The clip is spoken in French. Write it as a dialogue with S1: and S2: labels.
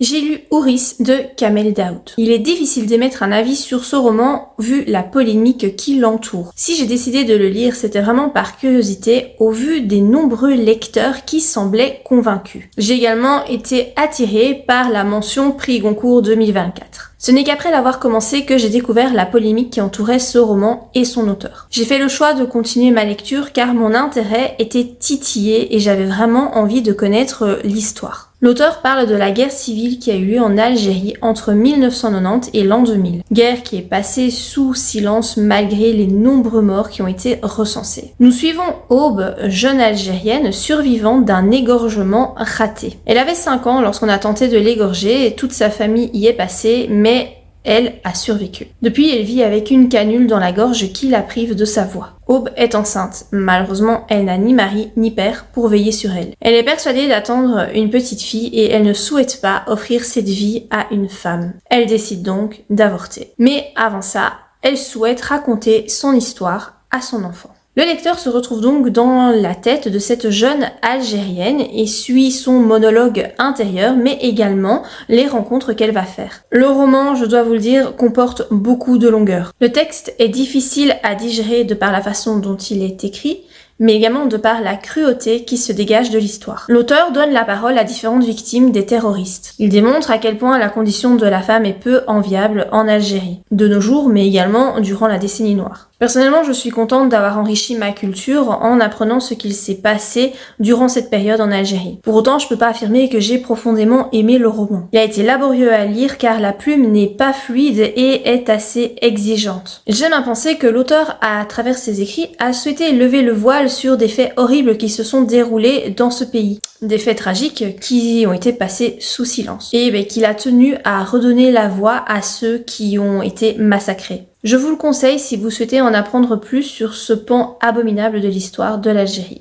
S1: J'ai lu Ouris de Kamel Daoud. Il est difficile d'émettre un avis sur ce roman vu la polémique qui l'entoure. Si j'ai décidé de le lire, c'était vraiment par curiosité au vu des nombreux lecteurs qui semblaient convaincus. J'ai également été attirée par la mention Prix Goncourt 2024. Ce n'est qu'après l'avoir commencé que j'ai découvert la polémique qui entourait ce roman et son auteur. J'ai fait le choix de continuer ma lecture car mon intérêt était titillé et j'avais vraiment envie de connaître l'histoire. L'auteur parle de la guerre civile qui a eu lieu en Algérie entre 1990 et l'an 2000. Guerre qui est passée sous silence malgré les nombreux morts qui ont été recensés. Nous suivons Aube, jeune Algérienne survivante d'un égorgement raté. Elle avait 5 ans lorsqu'on a tenté de l'égorger et toute sa famille y est passée, mais elle a survécu. Depuis, elle vit avec une canule dans la gorge qui la prive de sa voix. Aube est enceinte. Malheureusement, elle n'a ni mari ni père pour veiller sur elle. Elle est persuadée d'attendre une petite fille et elle ne souhaite pas offrir cette vie à une femme. Elle décide donc d'avorter. Mais avant ça, elle souhaite raconter son histoire à son enfant. Le lecteur se retrouve donc dans la tête de cette jeune Algérienne et suit son monologue intérieur, mais également les rencontres qu'elle va faire. Le roman, je dois vous le dire, comporte beaucoup de longueur. Le texte est difficile à digérer de par la façon dont il est écrit, mais également de par la cruauté qui se dégage de l'histoire. L'auteur donne la parole à différentes victimes des terroristes. Il démontre à quel point la condition de la femme est peu enviable en Algérie, de nos jours, mais également durant la décennie noire. Personnellement, je suis contente d'avoir enrichi ma culture en apprenant ce qu'il s'est passé durant cette période en Algérie. Pour autant, je peux pas affirmer que j'ai profondément aimé le roman. Il a été laborieux à lire car la plume n'est pas fluide et est assez exigeante. J'aime à penser que l'auteur, à travers ses écrits, a souhaité lever le voile sur des faits horribles qui se sont déroulés dans ce pays. Des faits tragiques qui ont été passés sous silence. Et qu'il a tenu à redonner la voix à ceux qui ont été massacrés. Je vous le conseille si vous souhaitez en apprendre plus sur ce pan abominable de l'histoire de l'Algérie.